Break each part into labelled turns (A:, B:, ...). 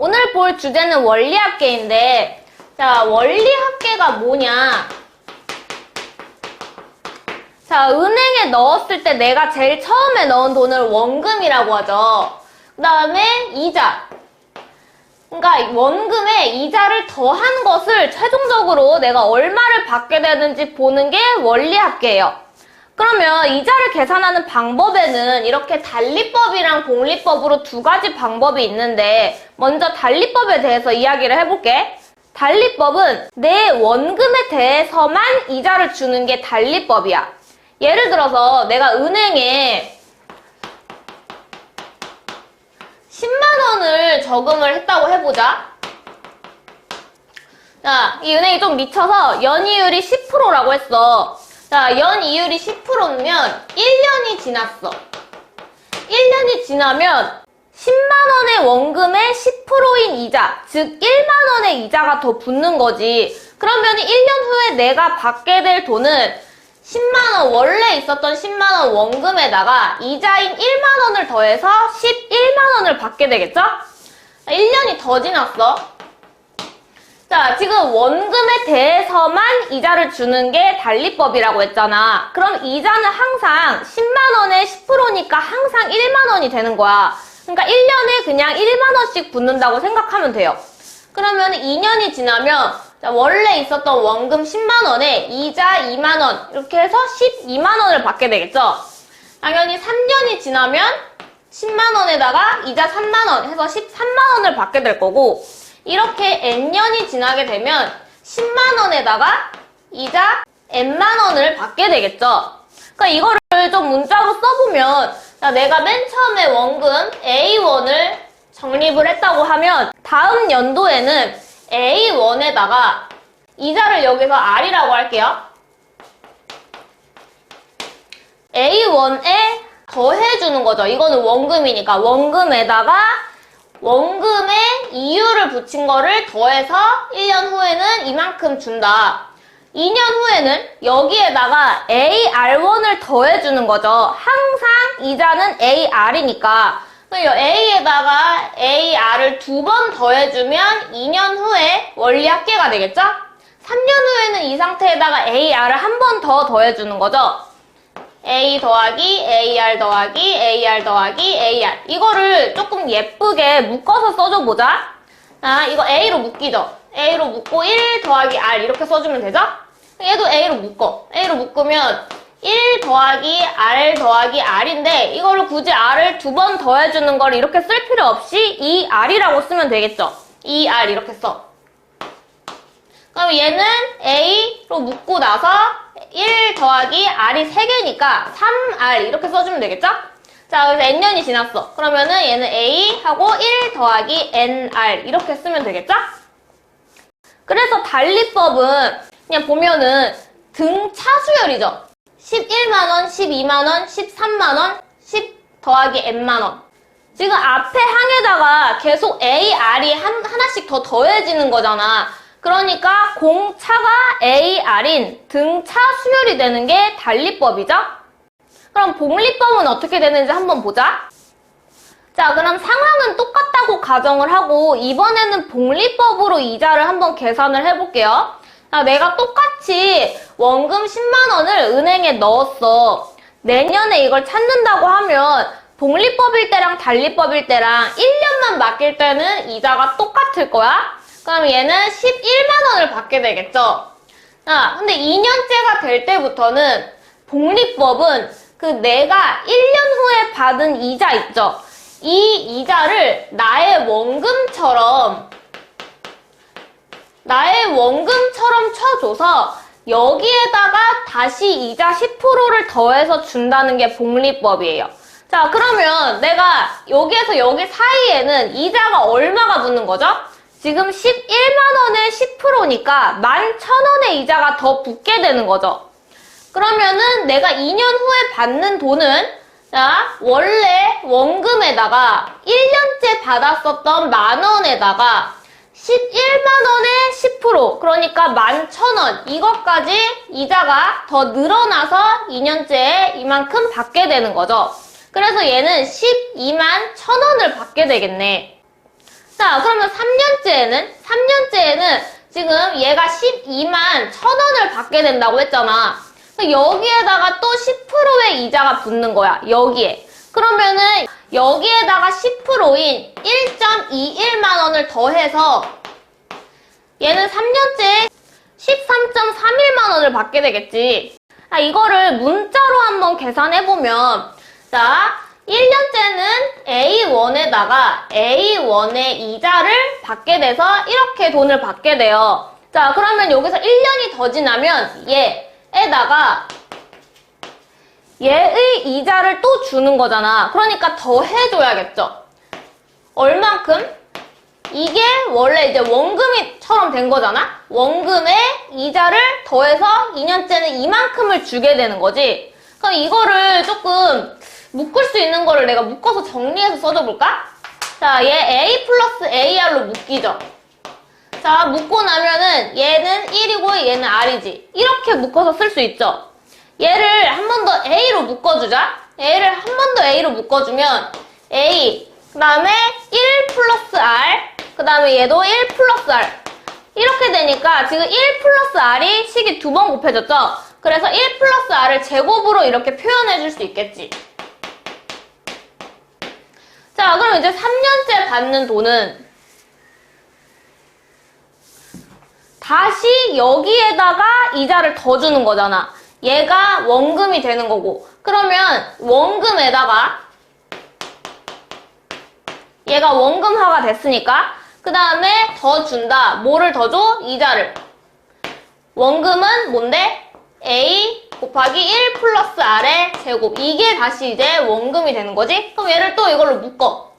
A: 오늘 볼 주제는 원리합계인데, 자, 원리합계가 뭐냐? 자, 은행에 넣었을 때 내가 제일 처음에 넣은 돈을 원금이라고 하죠. 그 다음에 이자. 그러니까 원금에 이자를 더한 것을 최종적으로 내가 얼마를 받게 되는지 보는 게 원리합계예요. 그러면 이자를 계산하는 방법에는 이렇게 달리법이랑 복리법으로 두 가지 방법이 있는데, 먼저 달리법에 대해서 이야기를 해볼게. 달리법은 내 원금에 대해서만 이자를 주는 게 달리법이야. 예를 들어서 내가 은행에 10만 원을 저금을 했다고 해보자. 자, 이 은행이 좀 미쳐서 연이율이 10%라고 했어. 자, 연이율이 10%면 1년이 지났어. 1년이 지나면 10만 원의 원금에 10%인 이자, 즉 1만 원의 이자가 더 붙는 거지. 그러면 1년 후에 내가 받게 될 돈은 10만 원, 원래 있었던 10만 원 원금에다가 이자인 1만 원을 더해서 11만 원을 받게 되겠죠? 1년이 더 지났어. 자, 지금 원금에 대해서만 이자를 주는 게 달리법이라고 했잖아. 그럼 이자는 항상 10만 원에 10%니까 항상 1만 원이 되는 거야. 그러니까 1년에 그냥 1만 원씩 붙는다고 생각하면 돼요. 그러면 2년이 지나면 자, 원래 있었던 원금 10만 원에 이자 2만 원 이렇게 해서 12만 원을 받게 되겠죠? 당연히 3년이 지나면 10만 원에다가 이자 3만 원 해서 13만 원을 받게 될 거고, 이렇게 n년이 지나게 되면 10만 원에다가 이자 n만 원을 받게 되겠죠? 그러니까 이거를 좀 문자로 써보면, 자, 내가 맨 처음에 원금 A1을 적립을 했다고 하면 다음 연도에는 A1에다가 이자를 여기서 R이라고 할게요. A1에 더해주는 거죠. 이거는 원금이니까 원금에다가 원금에 이유를 붙인 거를 더해서 1년 후에는 이만큼 준다. 2년 후에는 여기에다가 AR1을 더해주는 거죠. 항상 이자는 AR이니까 A에다가 AR을 2번 더해주면 2년 후에 원리합계가 되겠죠? 3년 후에는 이 상태에다가 AR을 한 번 더 더해주는 거죠. A 더하기 AR 더하기 AR 더하기 AR. 이거를 조금 예쁘게 묶어서 써줘보자. 아, 이거 A로 묶이죠? A로 묶고 1 더하기 R 이렇게 써주면 되죠? 얘도 A로 묶어. A로 묶으면 1 더하기 R 더하기 R인데, 이거를 굳이 R을 2번 더해주는 걸 이렇게 쓸 필요 없이 2R이라고 쓰면 되겠죠? 2R 이렇게 써. 그럼 얘는 A로 묶고 나서 1 더하기 R이 3개니까 3R 이렇게 써주면 되겠죠? 자, 그래서 N년이 지났어. 그러면은 얘는 A 하고 1 더하기 NR 이렇게 쓰면 되겠죠? 그래서 달리법은 그냥 보면은 등차 수열이죠. 11만원, 12만원, 13만원, 10 더하기 n만원. 지금 앞에 항에다가 계속 AR이 하나씩 더 더해지는 거잖아. 그러니까 공차가 AR인 등차 수열이 되는 게 달리법이죠? 그럼 복리법은 어떻게 되는지 한번 보자. 자, 그럼 상황은 똑같다고 가정을 하고 이번에는 복리법으로 이자를 한번 계산을 해볼게요. 자, 내가 똑같이 원금 10만 원을 은행에 넣었어. 내년에 이걸 찾는다고 하면 복리법일 때랑 달리법일 때랑 1년만 맡길 때는 이자가 똑같을 거야. 그럼 얘는 11만 원을 받게 되겠죠. 자, 근데 2년째가 될 때부터는 복리법은 그 내가 1년 후에 받은 이자 있죠. 이 이자를 나의 원금처럼 쳐줘서 여기에다가 다시 이자 10%를 더해서 준다는 게 복리법이에요. 자, 그러면 내가 여기에서 여기 사이에는 이자가 얼마가 붙는 거죠? 지금 11만 원에 10%니까 11,000원의 이자가 더 붙게 되는 거죠. 그러면은 내가 2년 후에 받는 돈은, 자, 원래 원금에다가 1년째 받았었던 만원에다가 11만원에 10%, 그러니까 11,000원, 이것까지 이자가 더 늘어나서 2년째에 이만큼 받게 되는 거죠. 그래서 얘는 12만 1,000원을 받게 되겠네. 자, 그러면 3년째에는 지금 얘가 12만 1,000원을 받게 된다고 했잖아. 여기에다가 또 10%의 이자가 붙는 거야. 여기에. 그러면은 여기에다가 10%인 1.21만 원을 더해서 얘는 3년째에 13.31만 원을 받게 되겠지. 이거를 문자로 한번 계산해보면, 자, 1년째는 A1에다가 A1의 이자를 받게 돼서 이렇게 돈을 받게 돼요. 자, 그러면 여기서 1년이 더 지나면 얘에다가 얘의 이자를 또 주는 거잖아. 그러니까 더 해줘야겠죠. 얼만큼? 이게 원래 이제 원금이처럼 된 거잖아? 원금에 이자를 더해서 2년째는 이만큼을 주게 되는 거지. 그럼 이거를 조금 묶을 수 있는 거를 내가 묶어서 정리해서 써줘볼까? 자, 얘 A 플러스 AR로 묶이죠. 자, 묶고 나면은 얘는 1이고 얘는 R이지. 이렇게 묶어서 쓸 수 있죠. 얘를 한 번 더 A로 묶어주자. 얘를 한 번 더 A로 묶어주면 A, 그 다음에 1 플러스 R, 그 다음에 얘도 1 플러스 R. 이렇게 되니까 지금 1 플러스 R이 식이 2번 곱해졌죠? 그래서 1 플러스 R을 제곱으로 이렇게 표현해줄 수 있겠지. 자, 그럼 이제 3년째 받는 돈은 다시 여기에다가 이자를 더 주는 거잖아. 얘가 원금이 되는 거고. 그러면 원금에다가 얘가 원금화가 됐으니까 그 다음에 더 준다. 뭐를 더 줘? 이자를. 원금은 뭔데? A 곱하기 1 플러스 R의 제곱. 이게 다시 이제 원금이 되는 거지? 그럼 얘를 또 이걸로 묶어.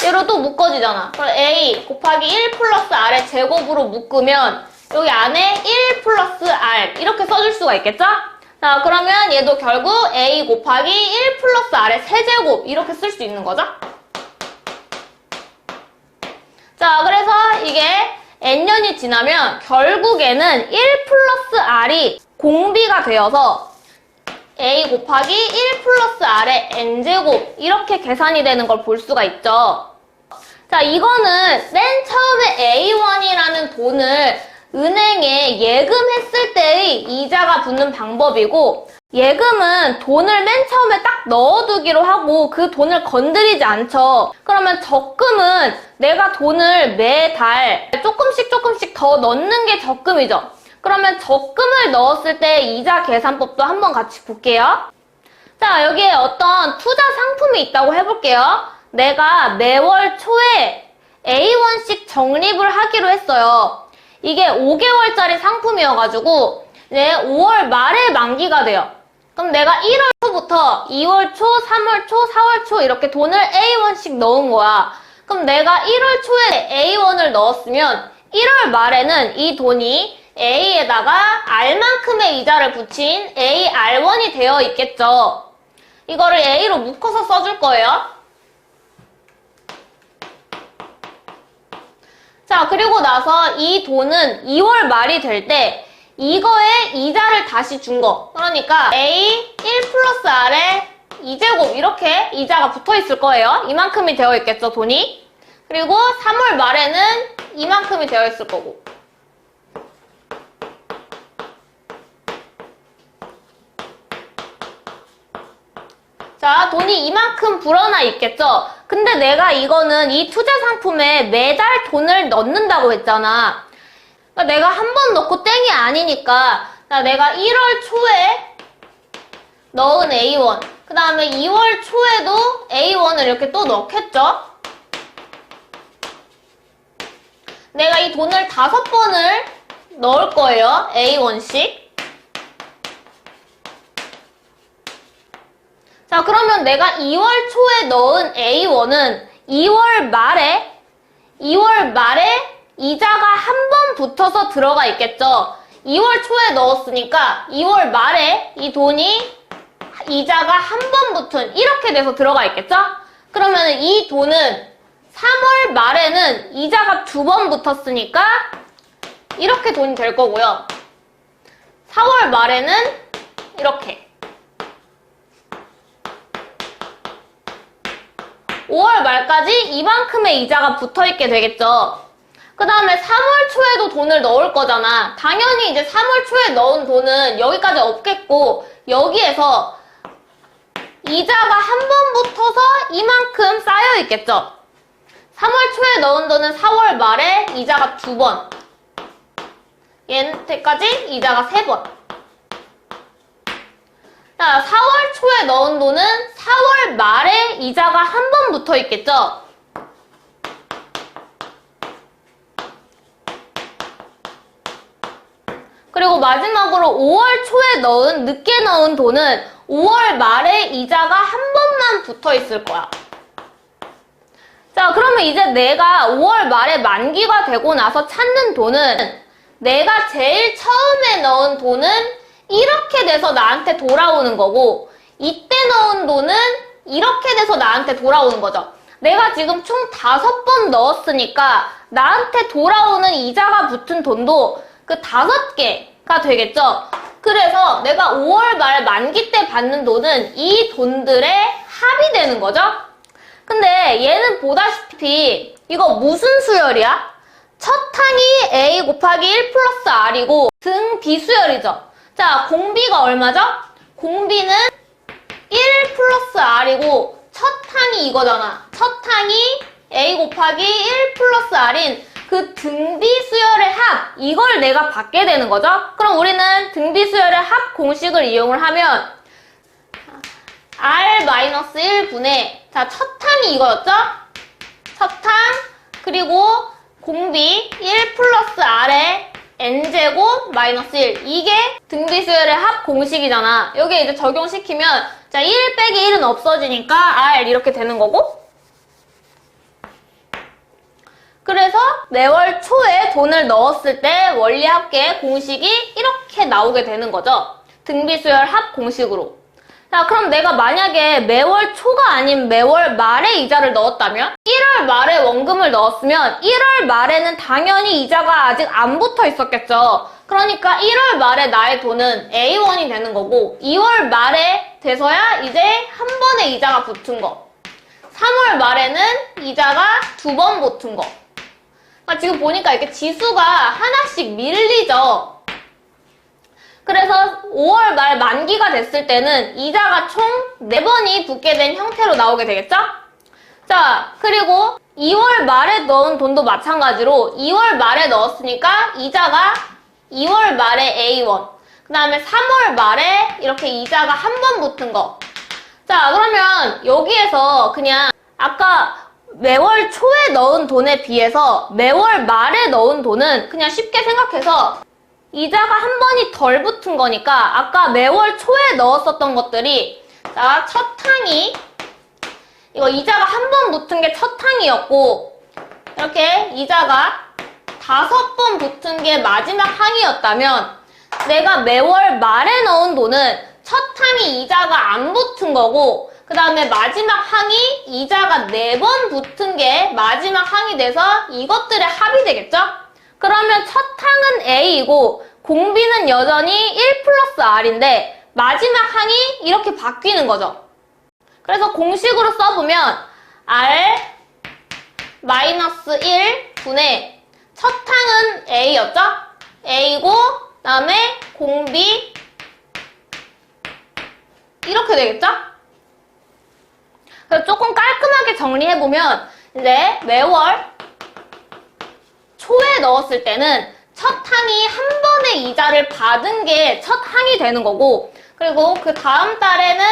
A: 얘로 또 묶어지잖아. 그럼 A 곱하기 1 플러스 R의 제곱으로 묶으면 여기 안에 1 플러스 R 이렇게 써줄 수가 있겠죠? 자, 그러면 얘도 결국 A 곱하기 1 플러스 R의 세제곱 이렇게 쓸 수 있는 거죠? 자, 그래서 이게 N년이 지나면 결국에는 1 플러스 R이 공비가 되어서 A 곱하기 1 플러스 R의 N제곱 이렇게 계산이 되는 걸 볼 수가 있죠. 자, 이거는 맨 처음에 A1이라는 돈을 은행에 예금했을 때의 이자가 붙는 방법이고, 예금은 돈을 맨 처음에 딱 넣어두기로 하고 그 돈을 건드리지 않죠. 그러면 적금은 내가 돈을 매달 조금씩 더 넣는 게 적금이죠. 그러면 적금을 넣었을 때 이자 계산법도 한번 같이 볼게요. 자, 여기에 어떤 투자 상품이 있다고 해볼게요. 내가 매월 초에 A1씩 적립을 하기로 했어요. 이게 5개월짜리 상품이어가지고 5월 말에 만기가 돼요. 그럼 내가 1월 초부터 2월 초, 3월 초, 4월 초 이렇게 돈을 A1씩 넣은 거야. 그럼 내가 1월 초에 A1을 넣었으면 1월 말에는 이 돈이 A에다가 R만큼의 이자를 붙인 AR1이 되어 있겠죠. 이거를 A로 묶어서 써줄 거예요. 자, 그리고 나서 이 돈은 2월 말이 될 때 이거에 이자를 다시 준 거. 그러니까 A 1 플러스 R에 2제곱 이렇게 이자가 붙어 있을 거예요. 이만큼이 되어 있겠죠, 돈이. 그리고 3월 말에는 이만큼이 되어 있을 거고. 자, 돈이 이만큼 불어나 있겠죠? 근데 내가 이거는 이 투자 상품에 매달 돈을 넣는다고 했잖아. 그러니까 내가 한 번 넣고 땡이 아니니까, 자, 내가 1월 초에 넣은 A1, 그 다음에 2월 초에도 A1을 이렇게 또 넣겠죠? 내가 이 돈을 5번을 넣을 거예요. A1씩. 자, 그러면 내가 2월 초에 넣은 A1은 2월 말에 이자가 한 번 붙어서 들어가 있겠죠. 2월 초에 넣었으니까 2월 말에 이 돈이 이자가 한 번 붙은 이렇게 돼서 들어가 있겠죠. 그러면 이 돈은 3월 말에는 이자가 2번 붙었으니까 이렇게 돈이 될 거고요. 4월 말에는 이렇게. 5월 말까지 이만큼의 이자가 붙어있게 되겠죠. 그 다음에 3월 초에도 돈을 넣을 거잖아. 당연히 이제 3월 초에 넣은 돈은 여기까지 없겠고 여기에서 이자가 한 번 붙어서 이만큼 쌓여 있겠죠. 3월 초에 넣은 돈은 4월 말에 이자가 2번, 얘한테까지 이자가 3번. 자, 4월 초에 넣은 돈은 4월 말에 이자가 한 번 붙어 있겠죠. 그리고 마지막으로 5월 초에 늦게 넣은 돈은 5월 말에 이자가 한 번만 붙어 있을 거야. 자, 그러면 이제 내가 5월 말에 만기가 되고 나서 찾는 돈은 내가 제일 처음에 넣은 돈은 이렇게 돼서 나한테 돌아오는 거고 이때 넣은 돈은 이렇게 돼서 나한테 돌아오는 거죠. 내가 지금 총 5번 넣었으니까 나한테 돌아오는 이자가 붙은 돈도 그 5개가 되겠죠. 그래서 내가 5월 말 만기 때 받는 돈은 이 돈들의 합이 되는 거죠. 근데 얘는 보다시피 이거 무슨 수열이야? 첫 항이 A 곱하기 1 플러스 R이고 등 비수열이죠. 자, 공비가 얼마죠? 공비는 1 플러스 R이고 첫 항이 이거잖아. 첫 항이 A 곱하기 1 플러스 R인 그 등비수열의 합, 이걸 내가 받게 되는 거죠. 그럼 우리는 등비수열의 합 공식을 이용을 하면 R-1분의 자, 첫 항이 이거였죠? 첫 항, 그리고 공비 1 플러스 R의 N제곱 마이너스 1. 이게 등비수열의 합 공식이잖아. 여기에 이제 적용시키면 자, 1 빼기 1은 없어지니까 R 이렇게 되는 거고 그래서 매월 초에 돈을 넣었을 때 원리합계 공식이 이렇게 나오게 되는 거죠. 등비수열 합 공식으로. 자, 그럼 내가 만약에 매월 초가 아닌 매월 말에 이자를 넣었다면 1월 말에 원금을 넣었으면 1월 말에는 당연히 이자가 아직 안 붙어 있었겠죠. 그러니까 1월 말에 나의 돈은 A1이 되는 거고 2월 말에 돼서야 이제 한 번에 이자가 붙은 거. 3월 말에는 이자가 2번 붙은 거. 지금 보니까 이렇게 지수가 하나씩 밀리죠. 그래서 5월 말 만기가 됐을 때는 이자가 총 4번이 붙게 된 형태로 나오게 되겠죠? 자, 그리고 2월 말에 넣은 돈도 마찬가지로 2월 말에 넣었으니까 이자가 2월 말에 A1, 그 다음에 3월 말에 이렇게 이자가 한 번 붙은 거. 자, 그러면 여기에서 그냥 아까 매월 초에 넣은 돈에 비해서 매월 말에 넣은 돈은 그냥 쉽게 생각해서 이자가 한 번이 덜 붙은 거니까 아까 매월 초에 넣었었던 것들이 자, 첫 항이 이거 이자가 한 번 붙은 게 첫 항이었고 이렇게 이자가 5번 붙은 게 마지막 항이었다면 내가 매월 말에 넣은 돈은 첫 항이 이자가 안 붙은 거고 그 다음에 마지막 항이 이자가 4번 붙은 게 마지막 항이 돼서 이것들의 합이 되겠죠? 그러면 첫 항은 A이고 공비는 여전히 1 플러스 R인데 마지막 항이 이렇게 바뀌는 거죠. 그래서 공식으로 써보면 R 마이너스 1 분의 첫 항은 A였죠? A고 그 다음에 공비 이렇게 되겠죠? 그래서 조금 깔끔하게 정리해보면 이제 매월 초에 넣었을 때는 첫 항이 한 번의 이자를 받은 게 첫 항이 되는 거고 그리고 그 다음 달에는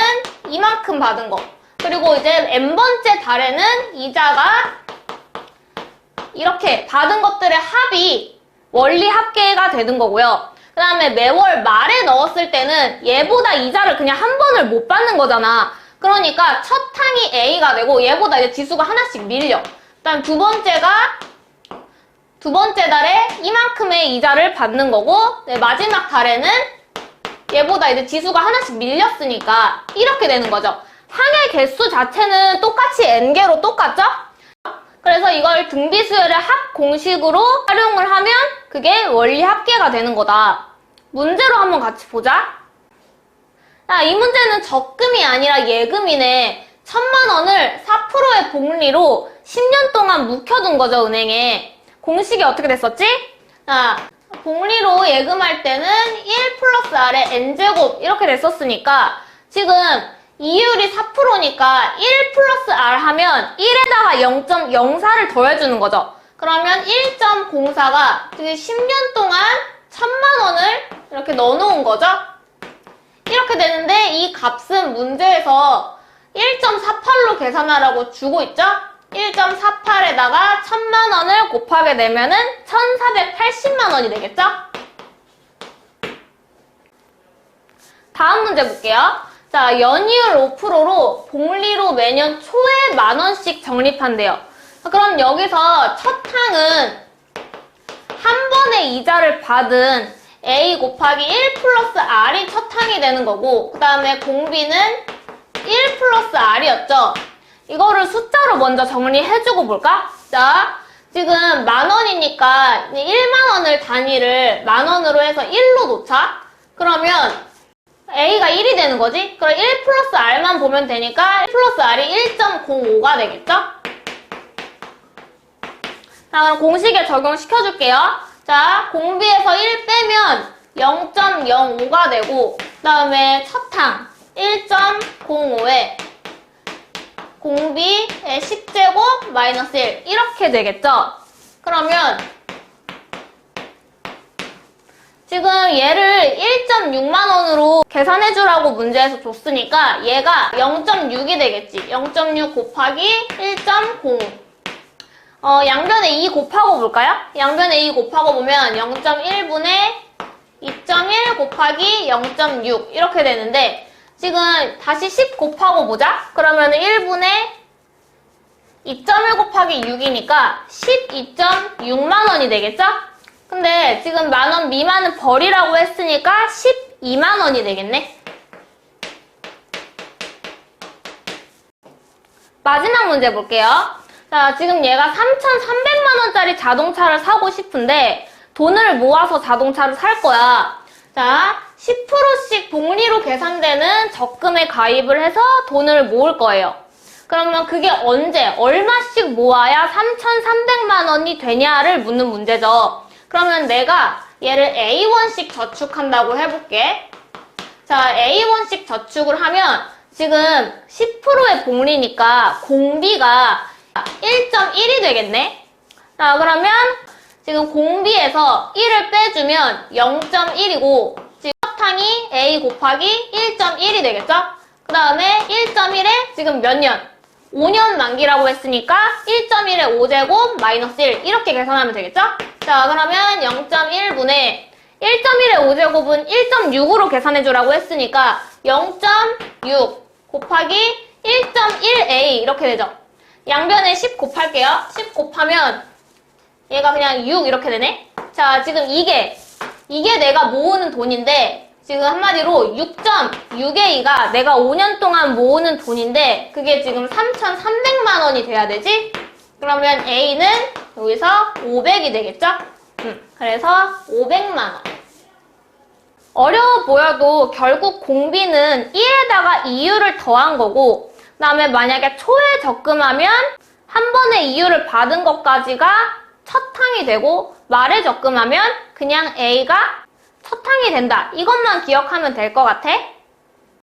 A: 이만큼 받은 거 그리고 이제 n번째 달에는 이자가 이렇게 받은 것들의 합이 원리 합계가 되는 거고요. 그 다음에 매월 말에 넣었을 때는 얘보다 이자를 그냥 한 번을 못 받는 거잖아. 그러니까 첫 항이 A가 되고 얘보다 이제 지수가 하나씩 밀려. 그다음 두 번째 달에 이만큼의 이자를 받는 거고 네, 마지막 달에는 얘보다 이제 지수가 하나씩 밀렸으니까 이렇게 되는 거죠. 항의 개수 자체는 똑같이 n개로 똑같죠? 그래서 이걸 등비수열의 합 공식으로 활용을 하면 그게 원리 합계가 되는 거다. 문제로 한번 같이 보자. 자, 이 문제는 적금이 아니라 예금이네. 천만 원을 4%의 복리로 10년 동안 묵혀둔 거죠, 은행에. 공식이 어떻게 됐었지? 자, 복리로 예금할 때는 1 플러스 R의 N제곱 이렇게 됐었으니까 지금 이율이 4%니까 1 플러스 R 하면 1에다가 0.04를 더해주는 거죠. 그러면 1.04가 10년 동안 1000만 원을 이렇게 넣어놓은 거죠. 이렇게 되는데 이 값은 문제에서 1.48로 계산하라고 주고 있죠? 1.48에다가 1000만 원을 곱하게 되면은 1480만 원이 되겠죠? 다음 문제 볼게요. 자, 연이율 5%로 복리로 매년 초에 만 원씩 적립한대요. 그럼 여기서 첫 항은 한 번에 이자를 받은 A 곱하기 1 플러스 R이 첫 항이 되는 거고, 그 다음에 공비는 1 플러스 R이었죠. 이거를 숫자로 먼저 정리해주고 볼까? 자, 지금 만 원이니까 1만 원을 단위를 만 원으로 해서 1로 놓자. 그러면 A가 1이 되는 거지? 그럼 1 플러스 R만 보면 되니까 1 플러스 R이 1.05가 되겠죠? 자, 그럼 공식에 적용시켜줄게요. 자, 공비에서 1 빼면 0.05가 되고, 그 다음에 첫항 1.05에 공비의 10제곱 마이너스 1 이렇게 되겠죠? 그러면 지금 얘를 1.6만 원으로 계산해주라고 문제에서 줬으니까 얘가 0.6이 되겠지. 0.6 곱하기 1.05. 양변에 2 곱하고 볼까요? 양변에 2 곱하고 보면 0.1분의 2.1 곱하기 0.6 이렇게 되는데 지금 다시 10 곱하고 보자. 그러면 1분의 2.1 곱하기 6이니까 12.6만 원이 되겠죠? 근데 지금 만 원 미만은 버리라고 했으니까 12만 원이 되겠네. 마지막 문제 볼게요. 자, 지금 얘가 3,300만 원짜리 자동차를 사고 싶은데 돈을 모아서 자동차를 살 거야. 자, 10%씩 복리로 계산되는 적금에 가입을 해서 돈을 모을 거예요. 그러면 그게 언제, 얼마씩 모아야 3,300만 원이 되냐를 묻는 문제죠. 그러면 내가 얘를 A1씩 저축한다고 해볼게. 자, A1씩 저축을 하면 지금 10%의 복리니까 공비가 1.1이 되겠네. 자, 그러면 지금 공비에서 1을 빼주면 0.1이고 지금 첫 항이 A 곱하기 1.1이 되겠죠? 그 다음에 1.1에 지금 몇 년? 5년 만기라고 했으니까 1.1에 5제곱 마이너스 1 이렇게 계산하면 되겠죠? 자, 그러면 0.1분의 1.1의 5제곱은 1.6으로 계산해주라고 했으니까 0.6 곱하기 1.1a 이렇게 되죠? 양변에 10 곱할게요. 10 곱하면 얘가 그냥 6 이렇게 되네? 자, 지금 이게 내가 모으는 돈인데 지금 한마디로 6.6a가 내가 5년 동안 모으는 돈인데 그게 지금 3,300만 원이 돼야 되지? 그러면 a는 여기서 500이 되겠죠? 그래서 500만 원. 어려워 보여도 결국 공비는 1에다가 이율을 더한 거고 그 다음에 만약에 초에 적금하면 한 번에 이율을 받은 것까지가 첫 항이 되고 말에 적금하면 그냥 A가 첫 항이 된다. 이것만 기억하면 될 것 같아.